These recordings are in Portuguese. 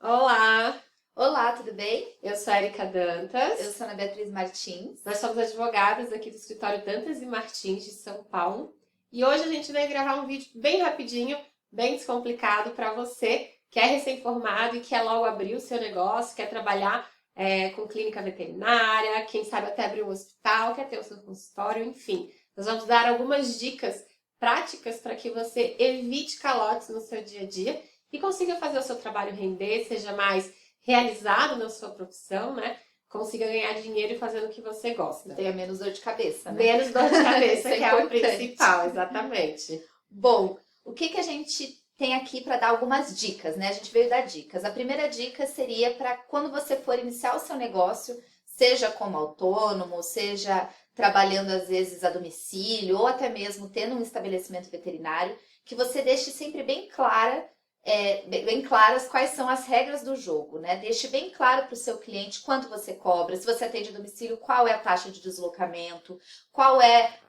Olá, Olá, tudo bem? eu sou a Erika Eu Dantas. sou a Ana Beatriz Martins. Nós somos advogadas aqui do escritório Dantas e Martins de São Paulo. E hoje a gente vai gravar um vídeo bem rapidinho, bem descomplicado para você que é recém-formado e quer logo abrir o seu negócio, quer trabalhar com clínica veterinária, quem sabe até abrir um hospital, quer ter o seu consultório, enfim. Nós vamos dar algumas dicas práticas para que você evite calotes no seu dia a dia e consiga fazer o seu trabalho render, seja mais realizado na sua profissão, né? Consiga ganhar dinheiro fazendo o que você gosta. Tenha menos dor de cabeça, né? Menos dor de cabeça, Isso é que é o importante. principal, exatamente. Bom, o que a gente tem aqui para dar algumas dicas, né? A gente veio dar dicas. A primeira dica seria para quando você for iniciar o seu negócio, seja como autônomo, seja trabalhando às vezes a domicílio ou até mesmo tendo um estabelecimento veterinário, que você deixe sempre bem bem claras quais são as regras do jogo, né? Deixe bem claro para o seu cliente quanto você cobra, se você atende a domicílio, qual é a taxa de deslocamento,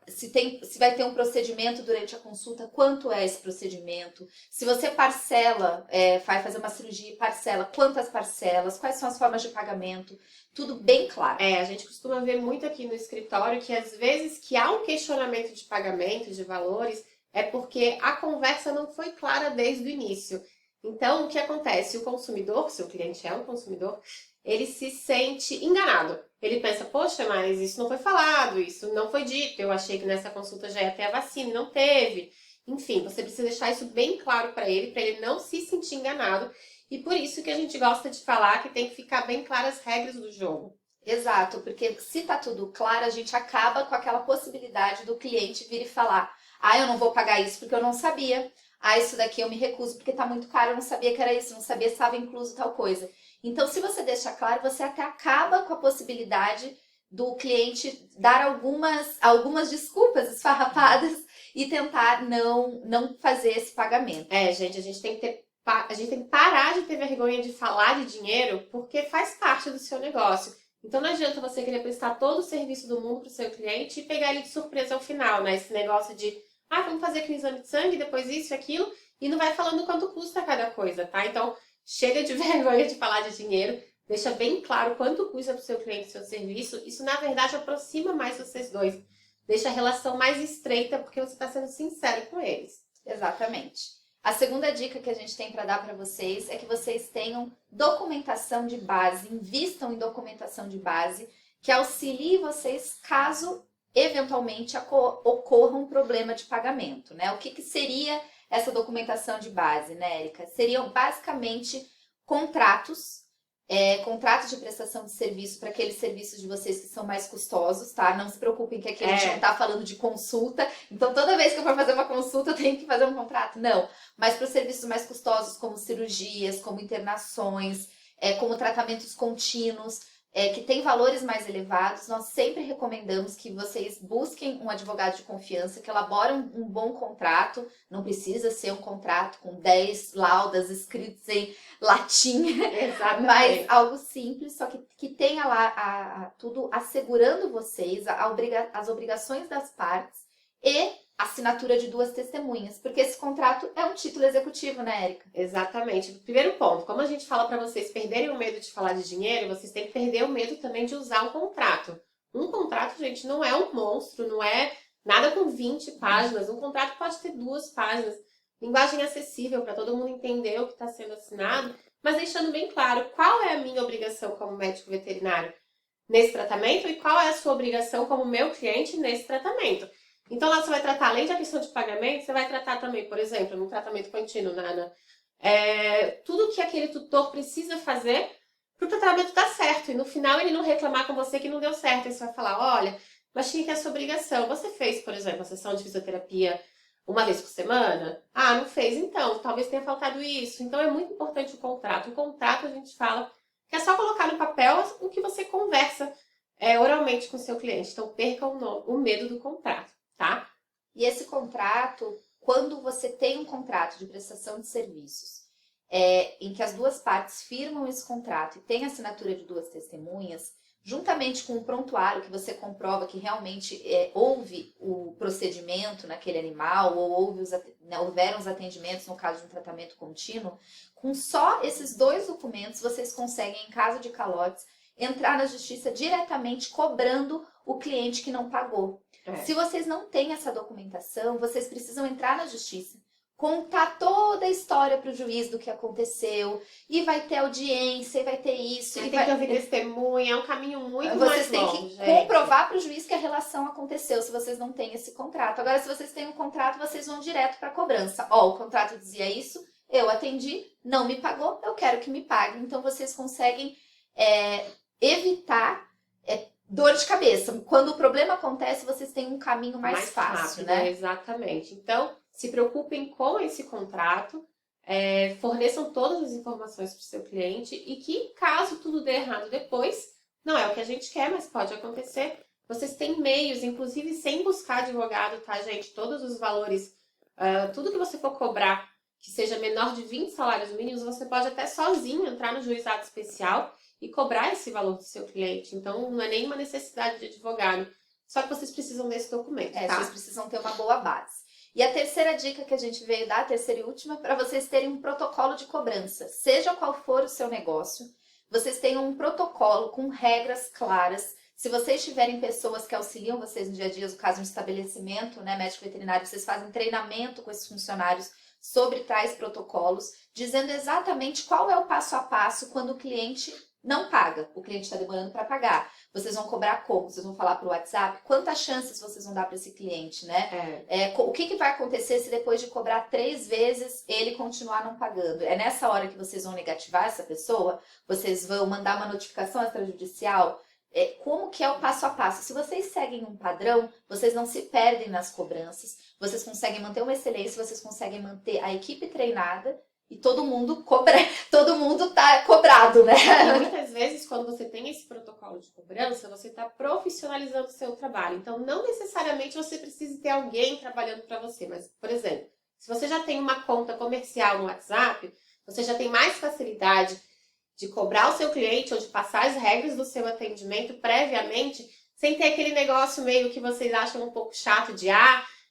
se vai ter um procedimento durante a consulta, quanto é esse procedimento, se você parcela, vai fazer uma cirurgia e parcela, quantas parcelas, quais são as formas de pagamento, tudo bem claro. A gente costuma ver muito aqui no escritório que às vezes que há um questionamento de pagamento, de valores, é porque a conversa não foi clara desde o início. Então, o que acontece? O consumidor, se o cliente é um consumidor, ele se sente enganado. Ele pensa, poxa, mas isso não foi falado, isso não foi dito, eu achei que nessa consulta já ia ter a vacina, não teve. Enfim, você precisa deixar isso bem claro para ele não se sentir enganado. E por isso que a gente gosta de falar que tem que ficar bem claras as regras do jogo. Exato, porque se tá tudo claro, a gente acaba com aquela possibilidade do cliente vir e falar: ah, eu não vou pagar isso porque eu não sabia. Ah, isso daqui eu me recuso porque tá muito caro, eu não sabia que era isso, não sabia se estava incluso tal coisa. Então, se você deixa claro, você até acaba com a possibilidade do cliente dar algumas desculpas esfarrapadas e tentar não fazer esse pagamento. Gente, a gente tem que parar de ter vergonha de falar de dinheiro porque faz parte do seu negócio. Então não adianta você querer prestar todo o serviço do mundo para o seu cliente e pegar ele de surpresa ao final, né? Esse negócio de, vamos fazer aqui um exame de sangue, depois isso e aquilo, e não vai falando quanto custa cada coisa, tá? Então chega de vergonha de falar de dinheiro, deixa bem claro quanto custa para o seu cliente o seu serviço. Isso, na verdade, aproxima mais vocês dois. Deixa a relação mais estreita porque você está sendo sincero com eles. Exatamente. A segunda dica que a gente tem para dar para vocês é que vocês tenham documentação de base, invistam em documentação de base que auxilie vocês caso eventualmente ocorra um problema de pagamento, né? O que seria essa documentação de base, né, Érica? Seriam basicamente contratos contratos de prestação de serviço para aqueles serviços de vocês que são mais custosos, tá? Não se preocupem que aqui a gente não tá falando de consulta. Então, toda vez que eu for fazer uma consulta, eu tenho que fazer um contrato. Não. Mas para os serviços mais custosos, como cirurgias, como internações, como tratamentos contínuos, que tem valores mais elevados, nós sempre recomendamos que vocês busquem um advogado de confiança que elabore um bom contrato. Não precisa ser um contrato com 10 laudas escritas em latim, mas algo simples, só que tenha lá tudo assegurando vocês as obrigações das partes e assinatura de duas testemunhas, porque esse contrato é um título executivo, né, Érica? Exatamente. Primeiro ponto, como a gente fala para vocês perderem o medo de falar de dinheiro, vocês têm que perder o medo também de usar um contrato. Um contrato, gente, não é um monstro, não é nada com 20 páginas. Um contrato pode ter 2 páginas. Linguagem acessível para todo mundo entender o que está sendo assinado, mas deixando bem claro qual é a minha obrigação como médico veterinário nesse tratamento e qual é a sua obrigação como meu cliente nesse tratamento. Então, lá você vai tratar, além da questão de pagamento, você vai tratar também, por exemplo, no tratamento contínuo, Nana, tudo que aquele tutor precisa fazer para o tratamento dar certo. E no final ele não reclamar com você que não deu certo. Aí você vai falar, olha, mas tinha que a sua obrigação. Você fez, por exemplo, a sessão de fisioterapia uma vez por semana? Ah, não fez, então, talvez tenha faltado isso. Então é muito importante o contrato. O contrato a gente fala que é só colocar no papel o que você conversa oralmente com o seu cliente. Então perca o medo do contrato. Tá? E esse contrato, quando você tem um contrato de prestação de serviços, em que as duas partes firmam esse contrato e tem assinatura de duas testemunhas, juntamente com o prontuário, que você comprova que realmente houve o procedimento naquele animal, ou houveram os atendimentos no caso de um tratamento contínuo, com só esses 2 documentos, vocês conseguem, em caso de calotes, entrar na justiça diretamente cobrando o cliente que não pagou. Se vocês não têm essa documentação, vocês precisam entrar na justiça, contar toda a história para o juiz do que aconteceu, e vai ter audiência, e vai ter isso. Tem que ouvir testemunha, é um caminho muito mais Vocês têm longo, que gente. comprovar para o juiz que a relação aconteceu, se vocês não têm esse contrato. Agora, se vocês têm um contrato, vocês vão direto para a cobrança. Ó, o contrato dizia isso, eu atendi, não me pagou, eu quero que me pague. Então, vocês conseguem evitar dor de cabeça. Quando o problema acontece, vocês têm um caminho mais fácil, rápido, né? Exatamente. Então, se preocupem com esse contrato, forneçam todas as informações para o seu cliente e que, caso tudo dê errado depois, não é o que a gente quer, mas pode acontecer. Vocês têm meios, inclusive sem buscar advogado, tá, gente? Todos os valores, tudo que você for cobrar, que seja menor de 20 salários mínimos, você pode até sozinho entrar no juizado especial e cobrar esse valor do seu cliente. Então, não é nenhuma necessidade de advogado. Só que vocês precisam desse documento, tá? Vocês precisam ter uma boa base. E a terceira dica que a gente veio dar, a terceira e última, para vocês terem um protocolo de cobrança. Seja qual for o seu negócio, vocês tenham um protocolo com regras claras. Se vocês tiverem pessoas que auxiliam vocês no dia a dia, no caso de um estabelecimento, né, médico veterinário, vocês fazem treinamento com esses funcionários sobre tais protocolos, dizendo exatamente qual é o passo a passo quando o cliente não paga, o cliente está demorando para pagar. Vocês vão cobrar como? Vocês vão falar para o WhatsApp? Quantas chances vocês vão dar para esse cliente, né? O que vai acontecer se depois de cobrar 3 vezes ele continuar não pagando? É nessa hora que vocês vão negativar essa pessoa? Vocês vão mandar uma notificação extrajudicial? Como que é o passo a passo? Se vocês seguem um padrão, vocês não se perdem nas cobranças, vocês conseguem manter uma excelência, vocês conseguem manter a equipe treinada e todo mundo tá cobrado, né? E muitas vezes, quando você tem esse protocolo de cobrança, você está profissionalizando o seu trabalho. Então, não necessariamente você precisa ter alguém trabalhando para você. Mas, por exemplo, se você já tem uma conta comercial no WhatsApp, você já tem mais facilidade de cobrar o seu cliente ou de passar as regras do seu atendimento previamente, sem ter aquele negócio meio que vocês acham um pouco chato de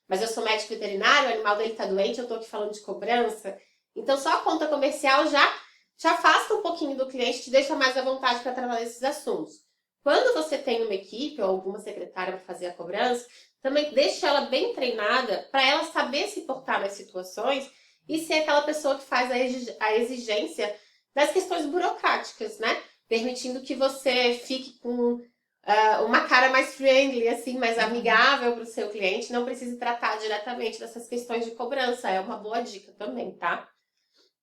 mas eu sou médico veterinário, o animal dele está doente, eu estou aqui falando de cobrança. Então, só a conta comercial já te afasta um pouquinho do cliente, te deixa mais à vontade para tratar desses assuntos. Quando você tem uma equipe ou alguma secretária para fazer a cobrança, também deixa ela bem treinada para ela saber se portar nas situações e ser aquela pessoa que faz a exigência das questões burocráticas, né? Permitindo que você fique com uma cara mais friendly, assim, mais amigável para o seu cliente, não precise tratar diretamente dessas questões de cobrança. É uma boa dica também, tá?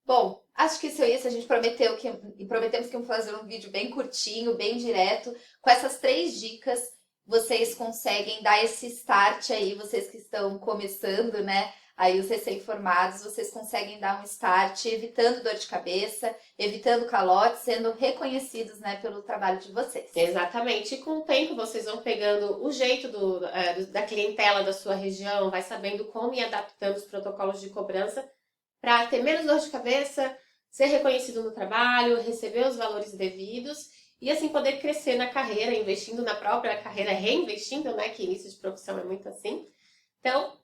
Bom, acho que isso é isso. A gente prometemos que vamos fazer um vídeo bem curtinho, bem direto. Com essas 3 dicas, vocês conseguem dar esse start aí, vocês que estão começando, né? Aí os recém-formados, vocês conseguem dar um start, evitando dor de cabeça, evitando calote, sendo reconhecidos, né, pelo trabalho de vocês. Exatamente. E com o tempo vocês vão pegando o jeito da clientela da sua região, vai sabendo como ir adaptando os protocolos de cobrança para ter menos dor de cabeça, ser reconhecido no trabalho, receber os valores devidos e assim poder crescer na carreira, investindo na própria carreira, reinvestindo, né, que início de profissão é muito assim. Então,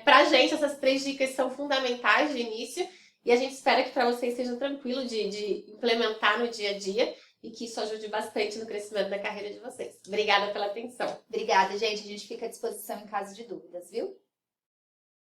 pra gente, essas 3 dicas são fundamentais de início e a gente espera que para vocês seja tranquilo de implementar no dia a dia e que isso ajude bastante no crescimento da carreira de vocês. Obrigada pela atenção. Obrigada, gente. A gente fica à disposição em caso de dúvidas, viu?